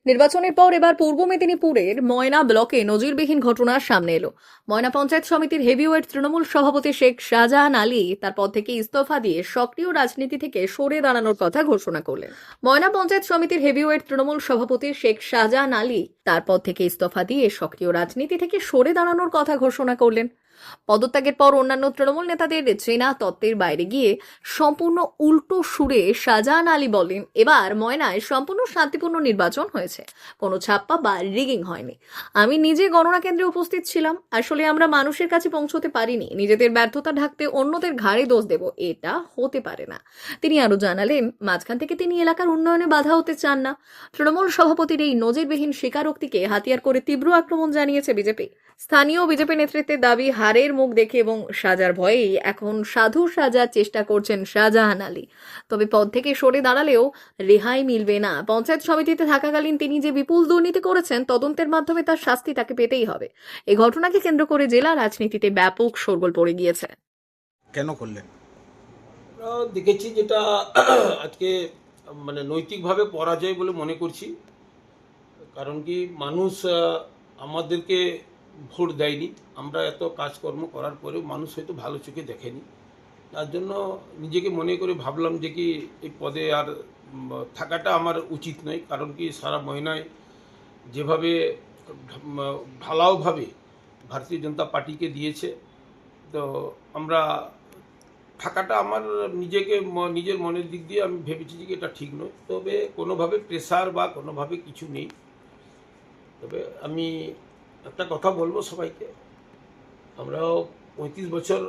নির্বাচনের পর এবার পূর্ব মেদিনীপুরের ময়না ব্লকে নজিরবিহীন ঘটনার সামনে এলো। ময়না পঞ্চায়েত সমিতির হেভিওয়েট তৃণমূল সভাপতি শেখ শাহজাহান আলী তার পদ থেকে ইস্তফা দিয়ে সক্রিয় রাজনীতি থেকে সরে দাঁড়ানোর কথা ঘোষণা করলেন। ময়না পঞ্চায়েত সমিতির হেভিওয়েট তৃণমূল সভাপতি শেখ শাহজাহান আলী তার পদ থেকে ইস্তফা দিয়ে সক্রিয় রাজনীতি থেকে সরে দাঁড়ানোর কথা ঘোষণা করলেন। পদত্যাগের পর অন্যান্য তৃণমূল নেতাদের চেনা তত্ত্বের বাইরে গিয়ে সম্পূর্ণ উল্টো সুরে শাহজাহান আলী বলেন, এবার ময়নায় সম্পূর্ণ শান্তিপূর্ণ নির্বাচন হয়েছে, কোনো ছাপ্পা বা রিগিং হয়নি। আমি নিজে গণনা কেন্দ্রে উপস্থিত ছিলাম। আসলে আমরা মানুষের কাছে পৌঁছতে পারিনি। নিজেদের ব্যর্থতা ঢাকতে অন্যদের ঘাড়ে দোষ দেব, এটা হতে পারে না। তিনি আরো জানালেন, মাঝখান থেকে তিনি এলাকার উন্নয়নে বাধা হতে চান না। তৃণমূল সভাপতির এই নজিরবিহীন স্বীকারোক্তিকে হাতিয়ার করে তীব্র আক্রমণ জানিয়েছে বিজেপি। স্থানীয় বিজেপি নেতৃত্বের দাবি, হারের মুখ দেখে এবং সাজার ভয়েই এখন সাধু সাজার চেষ্টা করছেন শাহজাহান আলী। তবে পদ থেকে সরে দাঁড়ালেও রেহাই মিলবে না। পঞ্চায়েত সমিতিতে থাকাকালীন তিনি যে বিপুল দুর্নীতি করেছেন, তদন্তের মাধ্যমে তার শাস্তি তাকে পেতেই হবে। এই ঘটনাকে কেন্দ্র করে জেলা রাজনীতিতে ব্যাপক শোরগোল পড়ে গিয়েছে। কেন করলেন? দেখেছি যেটা আজকে নৈতিকভাবে পরাজয় বলে মনে করছি। কারণ কি, মানুষ আমাদেরকে ভোট দেয়নি। আমরা এত কাজকর্ম করার পরেও মানুষ হয়তো ভালো চোখে দেখেনি। তার জন্য নিজেকে মনে করে ভাবলাম যে কি এই পদে আর থাকাটা আমার উচিত নয়। কারণ কি, সারা মহিনায় যেভাবে ঢালাওভাবে ভারতীয় জনতা পার্টিকে দিয়েছে, তো আমরা থাকাটা আমার নিজের মনের দিক দিয়ে আমি ভেবেছি যে এটা ঠিক নয়। তবে কোনোভাবে প্রেসার বা কোনোভাবে কিছু নেই। তবে আমি একটা কথা বলবো সবাইকে, আমরাও 35 বছর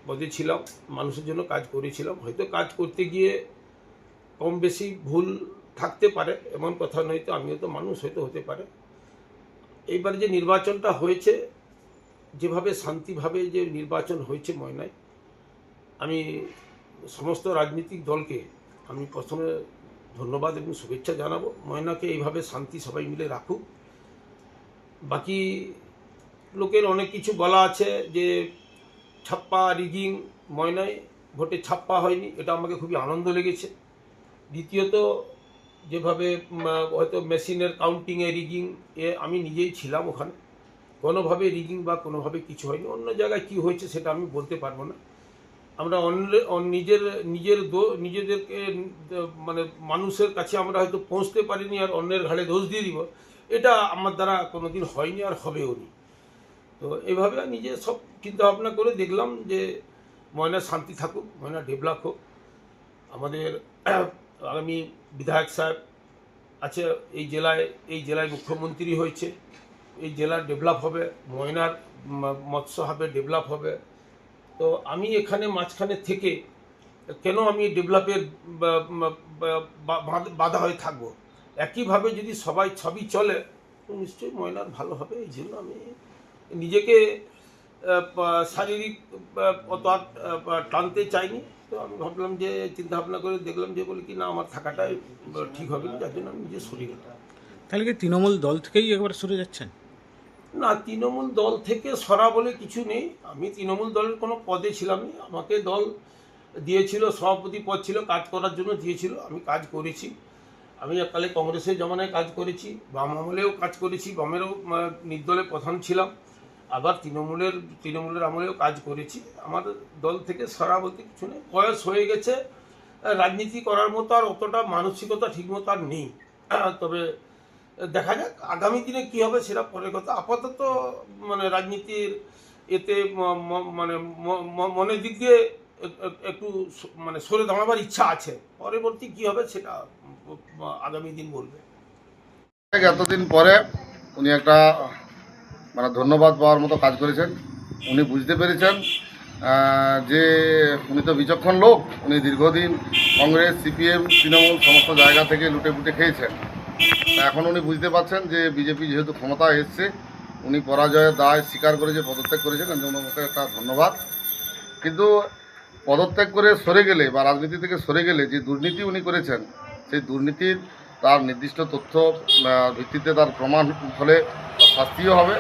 পদে ছিলাম, মানুষের জন্য কাজ করেছিলাম। হয়তো কাজ করতে গিয়ে কম বেশি ভুল থাকতে পারে, এমন কথা নয়। তো আমিও তো মানুষ, হয়তো হতে পারে। এইবার যে নির্বাচনটা হয়েছে, যেভাবে শান্তিভাবে যে নির্বাচন হয়েছে ময়নায়, আমি সমস্ত রাজনৈতিক দলকে আমি প্রথমে ধন্যবাদ এবং শুভেচ্ছা জানাবো। ময়নাকে এইভাবে শান্তি সবাই মিলে রাখুক। বাকি লোকের অনেক কিছু বলা আছে যে ছাপ্পা রিগিং, ময়নায় ভোটে ছাপ্পা হয়নি, এটা আমাকে খুবই আনন্দ লেগেছে। দ্বিতীয়ত, যেভাবে হয়তো মেশিনের কাউন্টিংয়ে রিগিং, আমি নিজেই ছিলাম ওখানে, কোনোভাবে রিগিং বা কোনোভাবে কিছু হয়নি। অন্য জায়গায় কি হয়েছে সেটা আমি বলতে পারবো না। আমরা নিজেদেরকে মানুষের কাছে আমরা হয়তো পৌঁছতে পারিনি, আর অন্যের ঘাড়ে দোষ দিয়ে দিব, এটা আমার দ্বারা কোনোদিন হয়নি আর হবেও নি। তো এইভাবে নিজে সব চিন্তা ভাবনা করে দেখলাম যে ময়না শান্তি থাকুক, ময়না ডেভেলপ হোক। আমাদের আগামী বিধায়ক সাহেব আছে এই জেলায় মুখ্যমন্ত্রী হয়েছে, এই জেলার ডেভেলপ হবে, ময়নার মৎস্য হবে, ডেভেলপ হবে। তো আমি এখানে মাঝখানে থেকে কেন আমি ডেভেলপের বাধা হয়ে থাকবো? একইভাবে যদি সবই চলে, তো নিশ্চয়ই ময়নার ভালো হবে। এই জন্য আমি নিজেকে শারীরিক অত টানতে চাইনি। তো আমি ভাবলাম যে, চিন্তা ভাবনা করে দেখলাম যে বলি কি না, আমার থাকাটাই ঠিক হবে না, যার জন্য আমি নিজে সরে গেলাম। তাহলে কি তৃণমূল দল থেকেই একবার সরে যাচ্ছেন? না, তৃণমূল দল থেকে সরা বলে কিছু নেই। আমি তৃণমূল দলের কোনো পদে ছিলাম না। আমাকে দল দিয়েছিল, সভাপতি পদ ছিল, কাজ করার জন্য দিয়েছিল, আমি কাজ করেছি। আমি এককালে কংগ্রেসের জমানায় কাজ করেছি, বাম আমলেও কাজ করেছি, বামেরও নির্দলে প্রধান ছিলাম, আবার তৃণমূলের আমলেও কাজ করেছি। আমার দল থেকে সরা বলতে কিছু নেই। বয়স হয়ে গেছে, রাজনীতি করার মতো আর অতটা মানসিকতা ঠিকমতো আর নেই। তবে দেখা যাক আগামী দিনে কি হবে, সেটা পরের কথা। আপাতত রাজনীতির এতে মনের দিক দিয়ে একটু সরে দাঁড়াবার ইচ্ছা আছে। পরবর্তী কি হবে সেটা আগামী দিন বলবে। এতদিন পরে উনি একটা ধন্যবাদ পাওয়ার মতো কাজ করেছেন। উনি বুঝতে পেরেছেন যে উনি তো বিচক্ষণ লোক। উনি দীর্ঘদিন কংগ্রেস, সিপিএম, তৃণমূল সমস্ত জায়গা থেকে লুটে পুটে খেয়েছেন। এখন উনি বুঝতে পারছেন যে বিজেপি যেহেতু ক্ষমতায় এসছে, উনি পরাজয়ের দায় স্বীকার করে যে পদত্যাগ করেছেন, এর জন্য ওকে একটা ধন্যবাদ। কিন্তু পদত্যাগ করে সরে গেলে বা রাজনীতি থেকে সরে গেলে যে দুর্নীতি উনি করেছেন, সেই দুর্নীতির তার নির্দিষ্ট তথ্য ভিত্তিতে তার প্রমাণ হলে শাস্তিও হবে।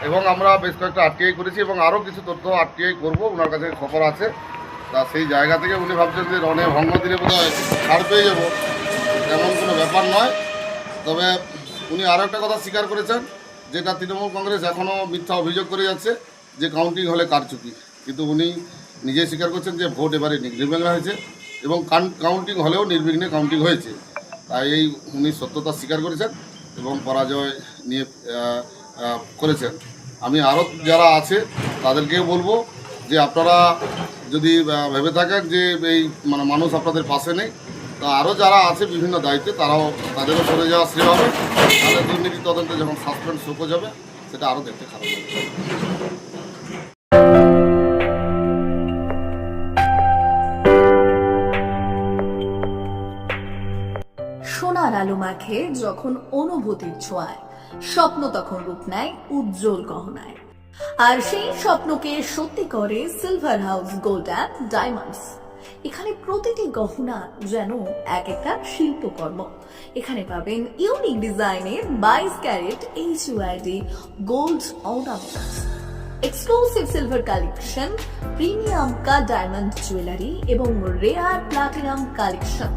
এবং আমরা বেশ কয়েকটা আরটিআই করেছি এবং আরও কিছু তথ্য আরটিআই করবো, ওনার কাছে খবর আছে। তা সেই জায়গা থেকে উনি ভাবছেন যে রণে ভঙ্গ দিলে বোধহয় ছাড় পেয়ে যাবো, এমন কোনো ব্যাপার নয়। তবে উনি আরও একটা কথা স্বীকার করেছেন, যেটা তৃণমূল কংগ্রেস এখনও মিথ্যা অভিযোগ করে যাচ্ছে যে কাউন্টিং হলে কারচুপি, কিন্তু উনি নিজে স্বীকার করছেন যে ভোট এবারে নির্বিঘ্নে হয়েছে এবং কাউন্টিং হলেও নির্বিঘ্নে কাউন্টিং হয়েছে। তাই এই উনি সত্যতা স্বীকার করেছেন এবং পরাজয় নিয়ে করেছেন। আমি আরও যারা আছে তাদেরকেও বলবো যে আপনারা যদি ভেবে থাকেন যে এই মানে মানুষ আপনাদের পাশে নেই, তা আরও যারা আছে বিভিন্ন দায়িত্বে তাদেরও সরে যাওয়া শ্রেয় হবে। তাদের দুর্নীতি তদন্তে যখন সাসপেন্ড শোকজ হবে সেটা আরও দেখতে খারাপ হবে। সোনার আলো মাখে যখন অনুভূতির ছোঁয়ায়, স্বপ্ন তখন রূপ নেয় উজ্জ্বল গহনায়। আর সেই স্বপ্নকে সত্যি করে silver house gold and diamonds. এখানে প্রতিটি গহনা যেন এক একটা শিল্পকর্ম। এখানে পাবেন ইউনিক ডিজাইনের 22 carat HUID gold ornaments, exclusive silver collection, premium cut diamond jewellery এবং রেয়ার প্লাটিনাম কালেকশন।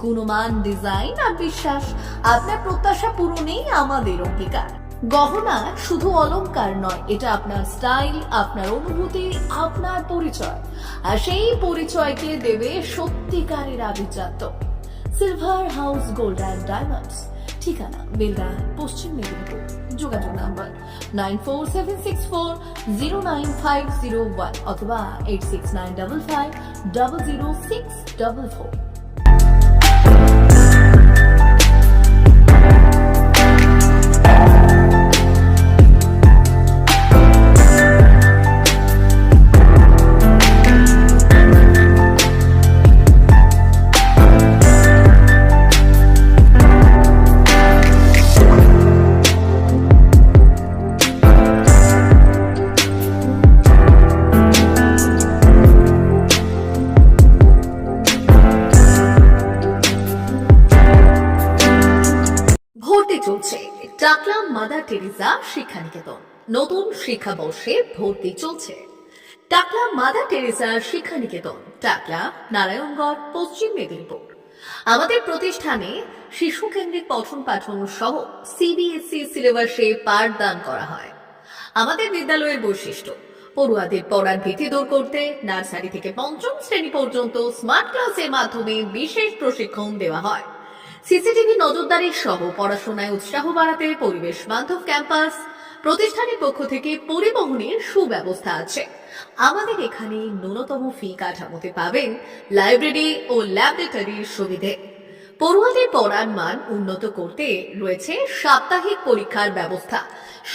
গুণমান, ডিজাইন আর বিশ্বাস, আপনার প্রত্যাশা পূরণেই আমাদের অঙ্গীকার। গহনা শুধু অলংকার নয়, এটা আপনার স্টাইল, আপনার অনুভূতি, আপনার পরিচয়। আর সেই পরিচয়কে দেবে সত্যিকারের আভিজাত্য। Silver house gold and diamonds, ঠিকানা বেলদা, পশ্চিম মেদিনীপুর। যোগাযোগ নাম্বার 9476409501 অথবা 8695500644। চলছে টাকলা মাদার টেরিজা শিক্ষানিকেতন। নতুন শিক্ষাবর্ষে ভর্তি চলছে। টাকলা মাদার টেরিজা শিক্ষানিকেতন, টাকলা, নারায়ণগড়, পশ্চিম মেদিনীপুর। আমাদের প্রতিষ্ঠানে শিশু কেন্দ্রিক পঠন পাঠন সহ CBSE সিলেবাসে পাঠদান করা হয়। আমাদের বিদ্যালয়ের বৈশিষ্ট্য, পড়ুয়াদের পড়ার ভীতি দূর করতে নার্সারি থেকে পঞ্চম শ্রেণী পর্যন্ত স্মার্ট ক্লাসের মাধ্যমে বিশেষ প্রশিক্ষণ দেওয়া হয়। সিসিটিভি নজরদারি সহ পড়াশোনায় উৎসাহ বাড়াতে পরিবেশ বান্ধব ক্যাম্পাস। প্রতিষ্ঠানের পক্ষ থেকে পরিবহনের সুব্যবস্থা আছে। আমাদের এখানে ন্যূনতম ফি কাঠামোতে পাবেন লাইব্রেরি ও ল্যাবরেটরির সুবিধে। পড়ুয়াদের পড়ার মান উন্নত করতে রয়েছে সাপ্তাহিক পরীক্ষার ব্যবস্থা,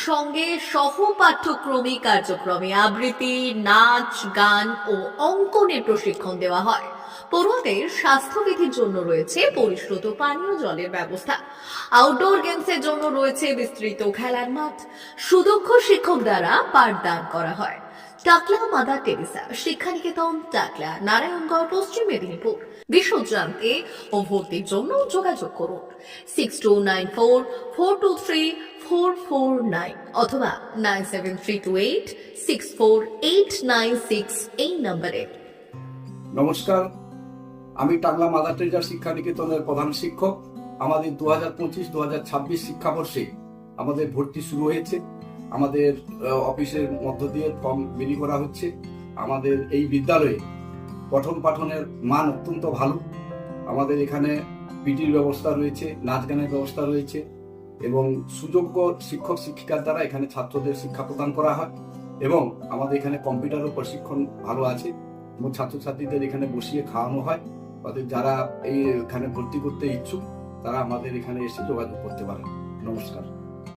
সঙ্গে সহ পাঠ্যক্রমিক কার্যক্রমে আবৃত্তি, নাচ, গান ও অঙ্কনের প্রশিক্ষণ দেওয়া হয়। পড়ুয়াদের স্বাস্থ্যবিধির জন্য রয়েছে পরিশ্রুত পানীয় জলের ব্যবস্থা। আউটডোর গেমসের জন্য রয়েছে বিস্তৃত খেলার মাঠ। সুদক্ষ শিক্ষক দ্বারা পাঠদান করা হয়। টাকলা মাদার টেরিজা শিক্ষানিকেতন, টাকলা, নারায়ণগড়, পশ্চিম মেদিনীপুর। বিশদ জানতে ও ভর্তির জন্য যোগাযোগ করুন 6294423449 অথবা 9732864896 এই নম্বরে। নমস্কার, আমি টাকলা মাদার টেরিজা শিক্ষানিকেতনের প্রধান শিক্ষক। আমাদের 2025-2026 শিক্ষাবর্ষে আমাদের ভর্তি শুরু হয়েছে। আমাদের অফিসের মধ্য দিয়ে ফর্ম বিলি করা হচ্ছে। আমাদের এই বিদ্যালয়ে পঠন পাঠনের মান অত্যন্ত ভালো। আমাদের এখানে পিটির ব্যবস্থা রয়েছে, নাচ গানের ব্যবস্থা রয়েছে এবং সুযোগ্য শিক্ষক শিক্ষিকার দ্বারা এখানে ছাত্রদের শিক্ষা প্রদান করা হয় এবং আমাদের এখানে কম্পিউটারও প্রশিক্ষণ ভালো আছে এবং ছাত্রছাত্রীদের এখানে বসিয়ে খাওয়ানো হয়। তাদের যারা এখানে ভর্তি করতে ইচ্ছুক তারা আমাদের এখানে এসে যোগাযোগ করতে পারেন। নমস্কার।